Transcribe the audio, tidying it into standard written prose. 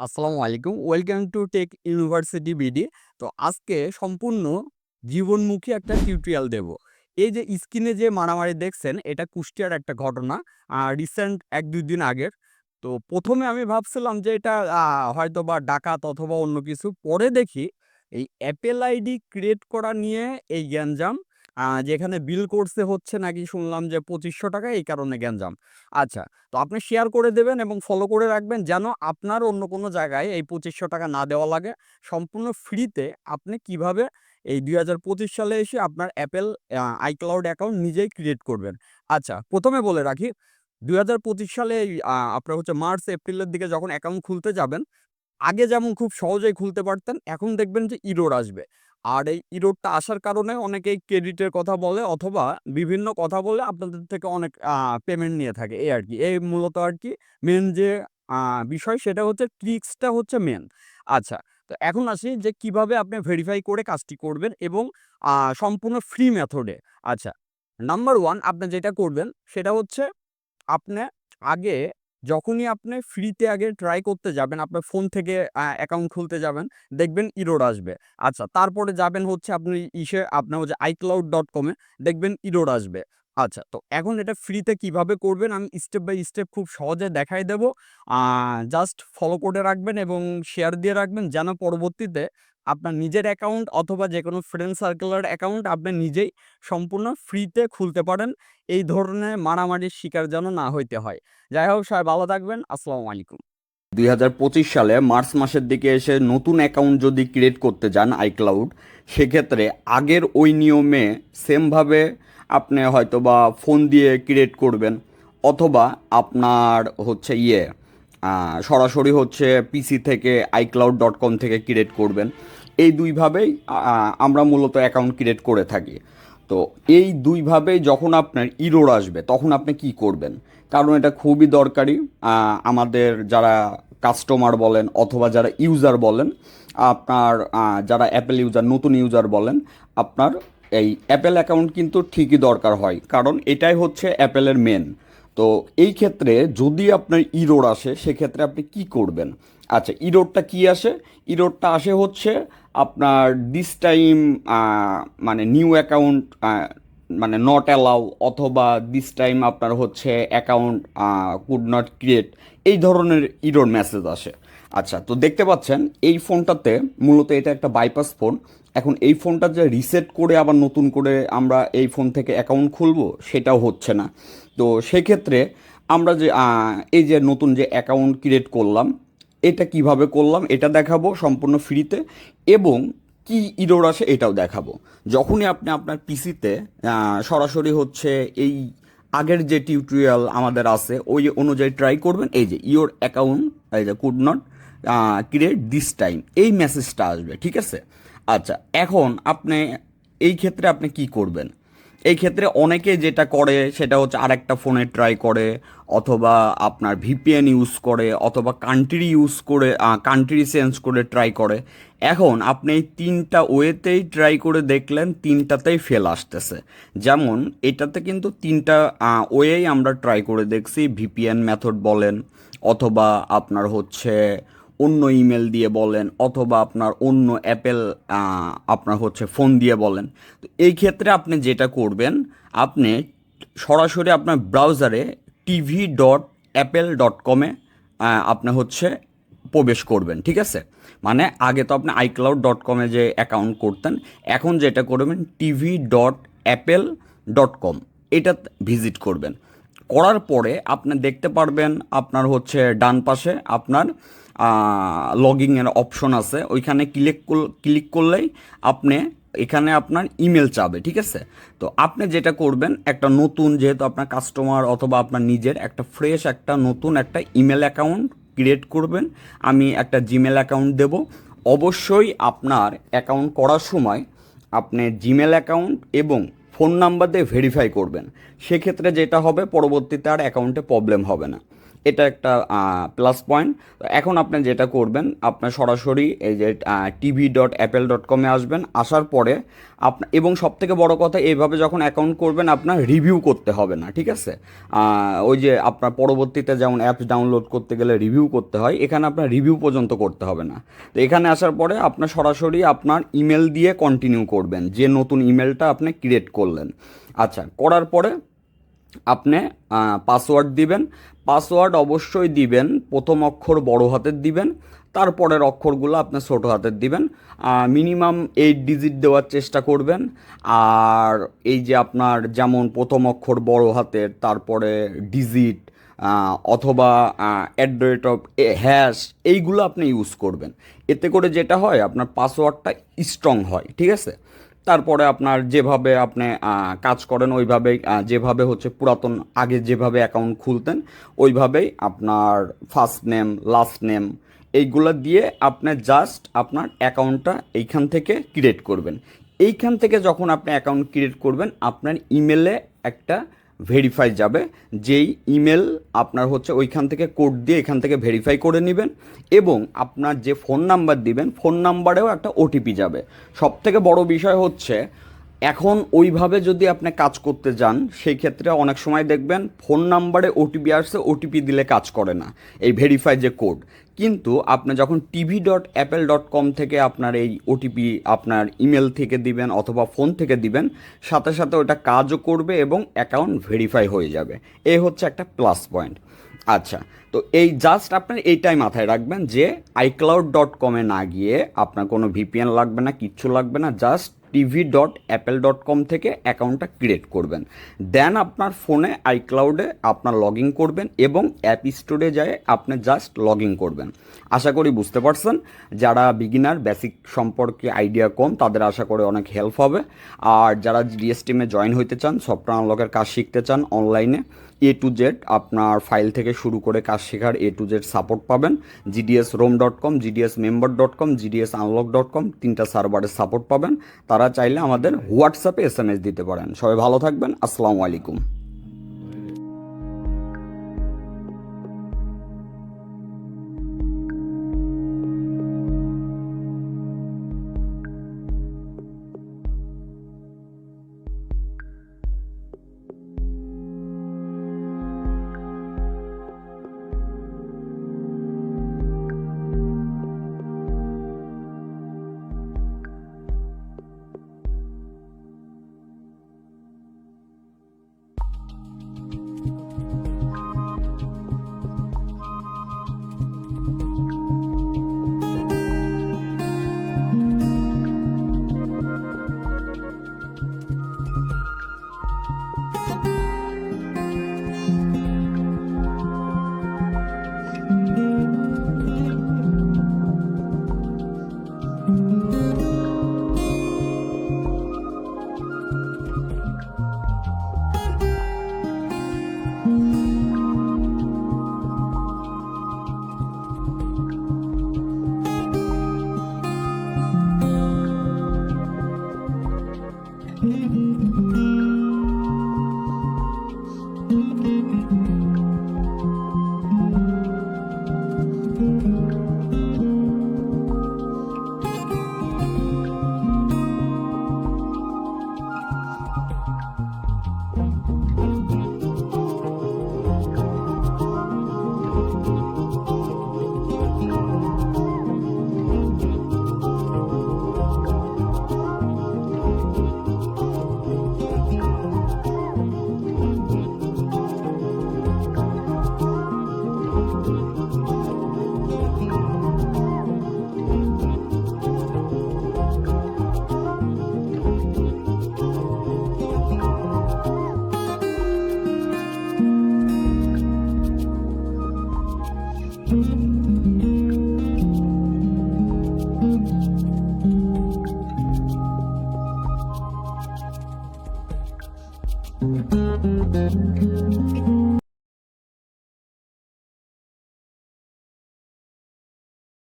আসসালামু আলাইকুম। Welcome to tech university BD. তো আজকে সম্পূর্ণ জীবনমুখী একটা টিউটোরিয়াল দেব। এই যে স্ক্রিনে যে মারামারি দেখছেন, এটা কুষ্টিয়ার একটা ঘটনা। রিসেন্ট ১-২ দিন আগের। তো ১ম এ আমি ভাবছিলাম যে এটা হয়তোবা ডাকাত অথবা অন্য কিছু। পরে দেখি এই অ্যাপেল আইডি ক্রিয়েট করা নিয়ে এই গ্যাঞ্জাম। যেখানে বিল করছে হচ্ছে নাকি শুনলাম যে ৳২৫০০, এই কারণে গ্যাঞ্জাম। আচ্ছা। তো আপনি শেয়ার করে দেবেন এবং ফলো করে রাখবেন যেন আপনার অন্য কোনো জায়গায় এই ৳২৫০০ না দেওয়া লাগে। সম্পূর্ণ ফ্রিতে আপনি কিভাবে এই ২০২৫ সালে এসে আপনার Apple iCloud অ্যাকাউন্ট নিজেই ক্রিয়েট করবেন। আচ্ছা, ১ম এ বলে রাখি ২০২৫ সালে এই আপনার হচ্ছে মার্চ, এপ্রিলের দিকে যখন অ্যাকাউন্ট খুলতে যাবেন, আগে যেমন খুব সহজেই খুলতে পারতেন, এখন দেখবেন যে ইরর আসবে। আর এই ইররটা আসার কারণে অনেকেই ক্রেডিটের কথা বলে অথবা বিভিন্ন কথা বলে আপনাদের থেকে অনেক পেমেন্ট নিয়ে থাকে এই আরকি। এই মূলত আরকি মেইন যে আ বিষয় সেটা হচ্ছে ট্রিক্সটা হচ্ছে মেইন। আচ্ছা, তো এখন আসি যে কিভাবে আপনি ভেরিফাই করে কাজটি করবেন এবং সম্পূর্ণ ফ্রি মেথডে। আচ্ছা, নাম্বার 1 আপনি যেটা করবেন সেটা হচ্ছে আপনে আগে যখনই আপনি ফ্রিতে আগে ট্রাই করতে যাবেন, আপনার ফোন থেকে অ্যাকাউন্ট খুলতে যাবেন, দেখবেন ইরর আসবে। আচ্ছা, তারপরে যাবেন হচ্ছে আপনি আপনার হচ্ছে iCloud.com এ দেখবেন ইরর আসবে। আচ্ছা, তো এখন এটা ফ্রিতে কিভাবে করবেন আমি স্টেপ বাই স্টেপ খুব সহজে দেখাই দেব। আ জাস্ট ফলো করে রাখবেন এবং শেয়ার দিয়ে রাখবেন যেন পরবর্তীতে আপনার নিজের অ্যাকাউন্ট অথবা যেকোনো ফ্রেন্ড সার্কেলের অ্যাকাউন্ট আপনি নিজেই সম্পূর্ণ ফ্রিতে খুলতে পারেন। এই ধরনের মারামারির শিকার যেন না হইতে হয়। যাই হোক, সবাই ভালো থাকবেন। আসসালামু আলাইকুম। 2025 সালে মার্চ মাসের দিকে এসে নতুন অ্যাকাউন্ট যদি ক্রিয়েট করতে যান আইক্লাউড, সেক্ষেত্রে আগের ওই নিয়মে সেমভাবে আপনি হয়তোবা ফোন দিয়ে ক্রিয়েট করবেন, অথবা আপনার হচ্ছে সরাসরি হচ্ছে পিসি থেকে iCloud.com থেকে ক্রিয়েট করবেন। এই দুইভাবেই আমরা মূলত অ্যাকাউন্ট ক্রিয়েট করে থাকি। তো এই দুইভাবেই যখন আপনার ইরোর আসবে তখন আপনি কি করবেন, কারণ এটা খুবই দরকারি। আমাদের যারা কাস্টমার বলেন অথবা যারা ইউজার বলেন, আপনার যারা অ্যাপেল ইউজার, নতুন ইউজার বলেন, আপনার এই অ্যাপেল অ্যাকাউন্ট কিন্তু ঠিকই দরকার হয়, কারণ এটাই হচ্ছে অ্যাপেলের মেন। তো এই ক্ষেত্রে যদি আপনার ইরোর আসে সেক্ষেত্রে আপনি কি করবেন? আচ্ছা, ইরোরটা কি আসে? ইরোরটা আসে হচ্ছে আপনার দিস টাইম, মানে নিউ অ্যাকাউন্ট মানে নট অ্যালাউ, অথবা দিস টাইম আপনার হচ্ছে অ্যাকাউন্ট কুড নট ক্রিয়েট, এই ধরনের ইরোর মেসেজ আসে। আচ্ছা, তো দেখতে পাচ্ছেন এই ফোনটাতে মূলত এটা একটা বাইপাস ফোন। এখন এই ফোনটা যে রিসেট করে আবার নতুন করে আমরা এই ফোন থেকে অ্যাকাউন্ট খুলবো সেটাও হচ্ছে না। তো সেক্ষেত্রে আমরা যে এই যে নতুন যে অ্যাকাউন্ট ক্রিয়েট করলাম, এটা কিভাবে করলাম এটা দেখাবো সম্পূর্ণ ফ্রিতে, এবং কি ইরর আসে এটাও দেখাবো। যখনই আপনি আপনার পিসিতে সরাসরি হচ্ছে এই আগের যে টিউটোরিয়াল আমাদের আছে ওই অনুযায়ী ট্রাই করবেন, এই যে ইওর অ্যাকাউন্ট, এই যে could not create this time, এই মেসেজটা আসবে, ঠিক আছে? আচ্ছা, এখন আপনি এই ক্ষেত্রে আপনি কি করবেন? এই ক্ষেত্রে অনেকে যেটা করে সেটা হচ্ছে আরেকটা ফোনে ট্রাই করে, অথবা আপনার ভিপিএন ইউজ করে, অথবা কান্ট্রি ইউজ করে, কান্ট্রি চেঞ্জ করে ট্রাই করে। এখন আপনি এই তিনটা ওয়েতেই ট্রাই করে দেখলেন, তিনটাতেই ফেল আসতেছে। যেমন এটাতে কিন্তু তিনটা ওয়েই আমরা ট্রাই করে দেখছি, ভিপিএন মেথড বলেন, অথবা আপনার হচ্ছে অন্য ইমেল দিয়ে বলেন, অথবা আপনার অন্য অ্যাপেল আপনার হচ্ছে ফোন দিয়ে বলেন। তো এই ক্ষেত্রে আপনি যেটা করবেন, আপনি সরাসরি আপনার ব্রাউজারে tv.apple.com-এ আপনি হচ্ছে প্রবেশ করবেন, ঠিক আছে? মানে আগে তো আপনি iCloud.com-এ যে অ্যাকাউন্ট করতেন, এখন যেটা করবেন tv.apple.com, এটা ভিজিট করবেন। করার পরে আপনি দেখতে পারবেন আপনার হচ্ছে ডান পাশে আপনার লগইনের অপশন আছে, ওইখানে ক্লিক করলেই আপনি এখানে আপনার ইমেল চাবে, ঠিক আছে? তো আপনি যেটা করবেন, একটা নতুন, যেহেতু আপনার কাস্টমার অথবা আপনার নিজের একটা ফ্রেশ একটা নতুন একটা ইমেল অ্যাকাউন্ট ক্রিয়েট করবেন। আমি একটা জিমেল অ্যাকাউন্ট দেব। অবশ্যই আপনার অ্যাকাউন্ট করার সময় আপনি জিমেল অ্যাকাউন্ট এবং ফোন নাম্বার দিয়ে ভেরিফাই করবেন। সেক্ষেত্রে যেটা হবে, পরবর্তীতে আর অ্যাকাউন্টে প্রবলেম হবে না। এটা একটা প্লাস পয়েন্ট। এখন আপনি যেটা করবেন, আপনার সরাসরি এই যে tv.apple.com-এ আসবেন, আসার পরে আপনার, এবং সবথেকে বড় কথা, এইভাবে যখন অ্যাকাউন্ট করবেন আপনার রিভিউ করতে হবে না, ঠিক আছে? ওই যে আপনার পরবর্তীতে যেমন অ্যাপস ডাউনলোড করতে গেলে রিভিউ করতে হয়, এখানে আপনার রিভিউ পর্যন্ত করতে হবে না। তো এখানে আসার পরে আপনার সরাসরি আপনার ইমেল দিয়ে কন্টিনিউ করবেন, যে নতুন ইমেলটা আপনি ক্রিয়েট করলেন। আচ্ছা, করার পরে আপনি পাসওয়ার্ড দিবেন। পাসওয়ার্ড অবশ্যই দিবেন, প্রথম অক্ষর বড় হাতের দিবেন, তারপরের অক্ষরগুলো আপনি ছোট হাতের দিবেন। মিনিমাম 8 ডিজিট দেওয়ার চেষ্টা করবেন। আর এই যে আপনার যেমন প্রথম অক্ষর বড় হাতের, তারপরে ডিজিট অথবা at the rate of hash, এইগুলো আপনি ইউজ করবেন। এতে করে যেটা হয়, আপনার পাসওয়ার্ডটা স্ট্রং হয়, ঠিক আছে? তারপরে আপনার যেভাবে আপনি কাজ করেন ওইভাবেই, যেভাবে হচ্ছে পুরাতন আগে যেভাবে অ্যাকাউন্ট খুলতেন ওইভাবেই আপনার ফার্স্ট নেম, লাস্ট নেম, এইগুলো দিয়ে আপনি জাস্ট আপনার অ্যাকাউন্টটা এইখান থেকে ক্রিয়েট করবেন। এইখান থেকে যখন আপনি অ্যাকাউন্ট ক্রিয়েট করবেন, আপনার ইমেলে একটা ভেরিফাই যাবে, যেই ইমেল আপনার হচ্ছে ওইখান থেকে কোড দিয়ে এখান থেকে ভেরিফাই করে নেবেন, এবং আপনার যে ফোন নাম্বার দিবেন ফোন নাম্বারেও একটা ওটিপি যাবে। সবথেকে বড় বিষয় হচ্ছে, এখন ওইভাবে যদি আপনি কাজ করতে যান, সেই ক্ষেত্রে অনেক সময় দেখবেন ফোন নাম্বারে ওটিপি আসছে, ওটিপি দিলে কাজ করে না, এই ভেরিফাই যে কোড। কিন্তু আপনি যখন tv.apple.com থেকে আপনার এই ওটিপি আপনার ইমেল থেকে দিবেন অথবা ফোন থেকে দিবেন, সাথে সাথে ওটা কাজও করবে এবং অ্যাকাউন্ট ভেরিফাই হয়ে যাবে। এই হচ্ছে একটা প্লাস পয়েন্ট। আচ্ছা, তো এই জাস্ট আপনার এইটাই মাথায় রাখবেন যে iCloud.com-এ না গিয়ে আপনার কোনো ভিপিএন লাগবে না, কিচ্ছু লাগবে না, জাস্ট tv.apple.com থেকে অ্যাকাউন্টটা ক্রিয়েট করবেন। দেন আপনার ফোনে iCloud-এ আপনার লগ ইন করবেন এবং অ্যাপ স্টোরে যায় আপনি জাস্ট লগ ইন করবেন। আশা করি বুঝতে পারছেন। যারা বিগিনার, বেসিক সম্পর্কে আইডিয়া কম, তাদের আশা করে অনেক হেল্প হবে। আর যারা জিডিএস টিমে জয়েন হইতে চান, সফটওয়্যার আনলকের কাজ শিখতে চান অনলাইনে, A to Z আপনার ফাইল থেকে শুরু করে কাজ শেখার A to Z সাপোর্ট পাবেন। gdsrom.com, gdsmember.com, gdsunlock.com, 3টা সার্ভারের সাপোর্ট পাবেন। তারা চাইলে আমাদের হোয়াটসঅ্যাপে SMS দিতে পারেন। সবাই ভালো থাকবেন। আসসালামু আলাইকুম।